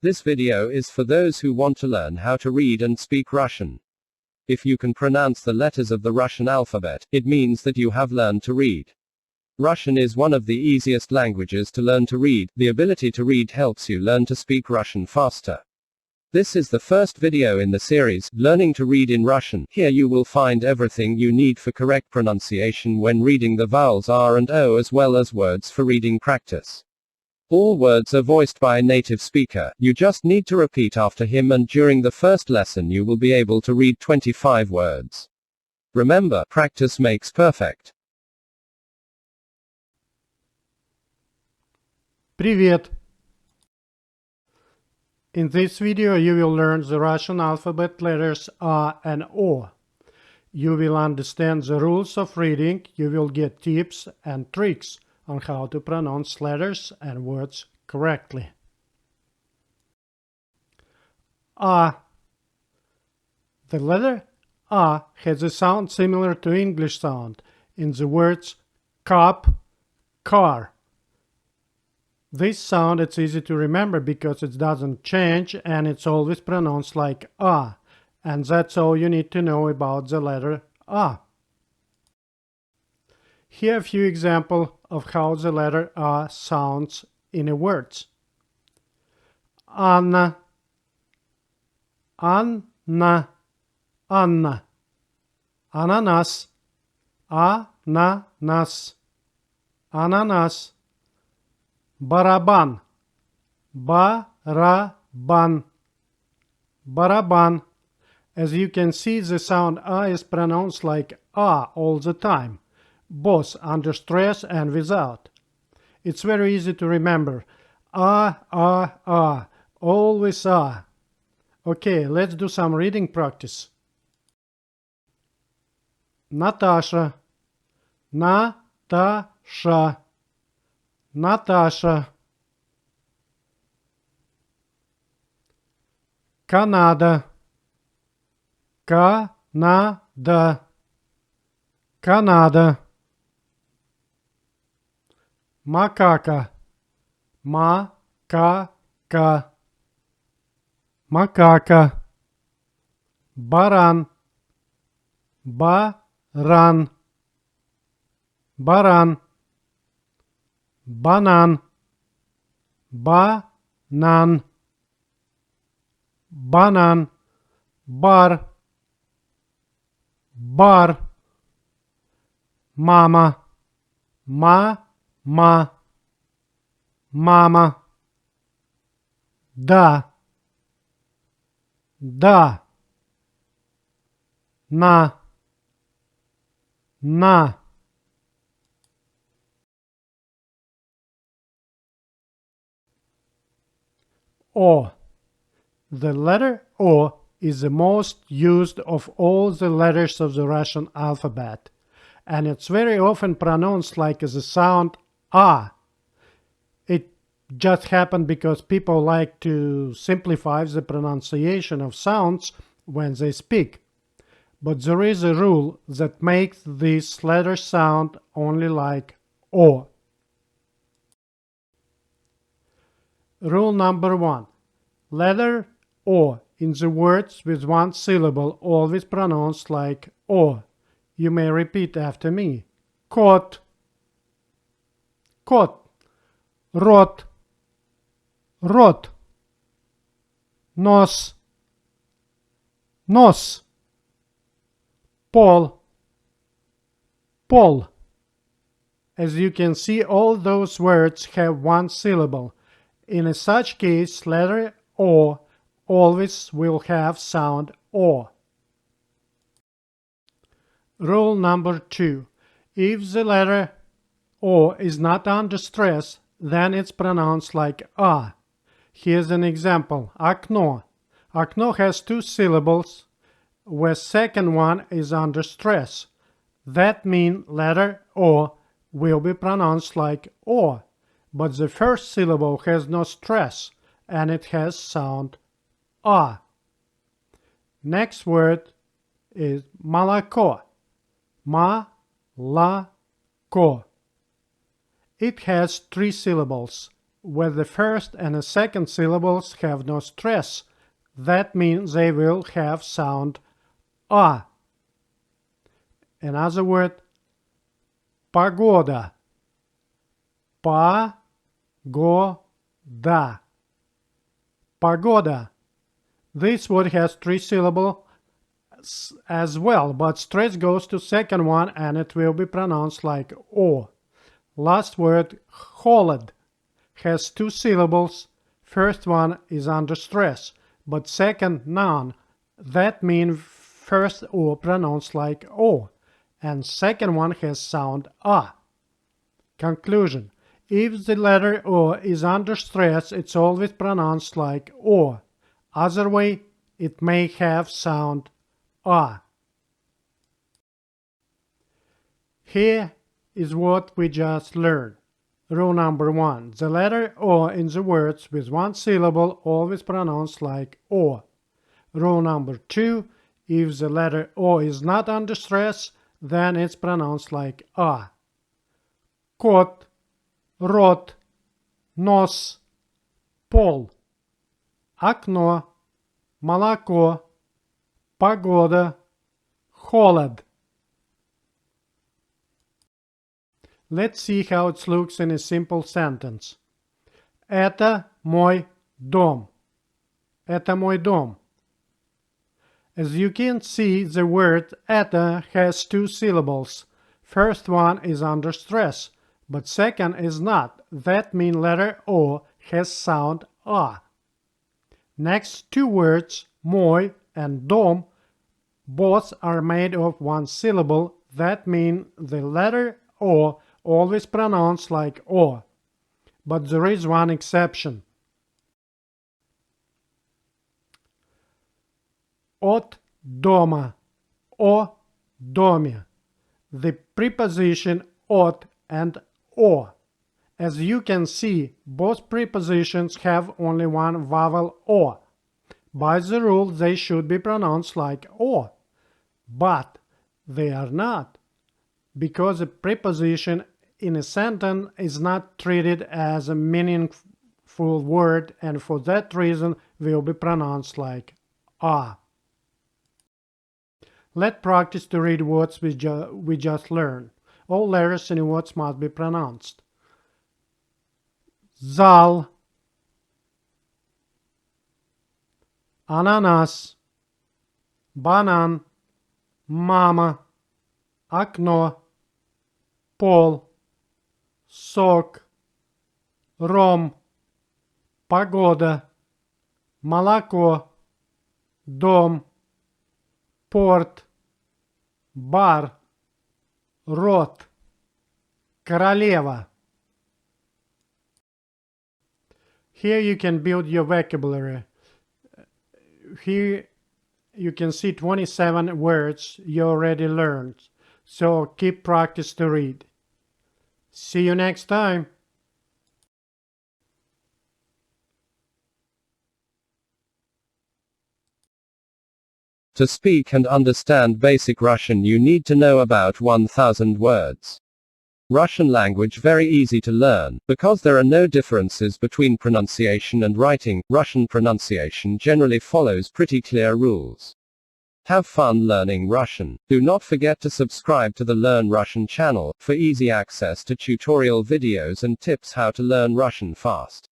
This video is for those who want to learn how to read and speak Russian. If you can pronounce the letters of the Russian alphabet, it means that you have learned to read. Russian is one of the easiest languages to learn to read. The ability to read helps you learn to speak Russian faster. This is the first video in the series, Learning to Read in Russian. Here you will find everything you need for correct pronunciation when reading the vowels R and O, as well as words for reading practice. All words are voiced by a native speaker. You just need to repeat after him, and during the first lesson you will be able to read 25 words. Remember, practice makes perfect. Привет! In this video you will learn the Russian alphabet letters A and O. You will understand the rules of reading. You will get tips and tricks on how to pronounce letters and words correctly. A. The letter A has a sound similar to English sound in the words cup, car. This sound it's easy to remember because it doesn't change and it's always pronounced like A, and that's all you need to know about the letter A. Here are a few examples of how the letter A sounds in a words. Anna, Anna, Anna. Ananas, ananas, ananas. Барабан, барабан, барабан. As you can see, the sound A is pronounced like A all the time, both under stress and without. It's very easy to remember. A, always A. Okay, let's do some reading practice. Natasha, Natasha. Natasha. Canada, Canada, Canada. Macaca, macaca, macaca. Баран, баран, баран. Banan, banan, banan. Bar, bar. Mama, mama, mama. Da, da. Na, na. O. The letter O is the most used of all the letters of the Russian alphabet, and it's very often pronounced like the sound A. It just happened because people like to simplify the pronunciation of sounds when they speak. But there is a rule that makes this letter sound only like O. Rule number 1. Letter O in the words with one syllable always pronounced like O. You may repeat after me. Кот, кот. Рот, рот. Нос, нос. Пол, пол. As you can see, all those words have one syllable. In such case, letter O always will have sound O. Rule number 2. If the letter O is not under stress, then it's pronounced like A. Here's an example. Окно. Окно has two syllables, where second one is under stress. That means letter O will be pronounced like O. But the first syllable has no stress, and it has sound A. Next word is Malachoa. Ma-la-ko. It has three syllables, with the first and the second syllables have no stress. That means they will have sound a. Another word, pagoda. Pa-go-da. Pagoda. This word has 3 syllables as well, but stress goes to second one and it will be pronounced like o. Last word, холод, has 2 syllables. First one is under stress, but second none. That means first o pronounced like o, and second one has sound a. Conclusion. If the letter o is under stress, it's always pronounced like o. Other way, it may have sound a. Here is what we just learned. Rule number 1. The letter o in the words with 1 syllable always pronounced like o. Rule number 2. If the letter o is not under stress, then it's pronounced like a. Кот, рот, нос, пол, окно, молоко, погода, холод. Let's see how it looks in a simple sentence. Это мой дом. Это мой дом. As you can see, the word это has 2 syllables. First one is under stress, but second is not. That means letter O has sound A. Next 2 words, мой and дом, both are made of 1 syllable. That means the letter O always pronounced like O. But there is one exception. От дома, о доме. The preposition от and o. As you can see, both prepositions have only 1 vowel o. By the rule, they should be pronounced like o. But they are not, because a preposition in a sentence is not treated as a meaningful word, and for that reason will be pronounced like a. Let's practice to read words we just learned. All letters in words must be pronounced. Зал, ананас, банан, мама, окно, пол, сок, ром, погода, молоко, дом, порт, бар, рот, королева. Here you can build your vocabulary. Here you can see 27 words you already learned. So keep practice to read. See you next time. To speak and understand basic Russian, you need to know about 1000 words. Russian language very easy to learn, because there are no differences between pronunciation and writing. Russian pronunciation generally follows pretty clear rules. Have fun learning Russian. Do not forget to subscribe to the Learn Russian channel, for easy access to tutorial videos and tips how to learn Russian fast.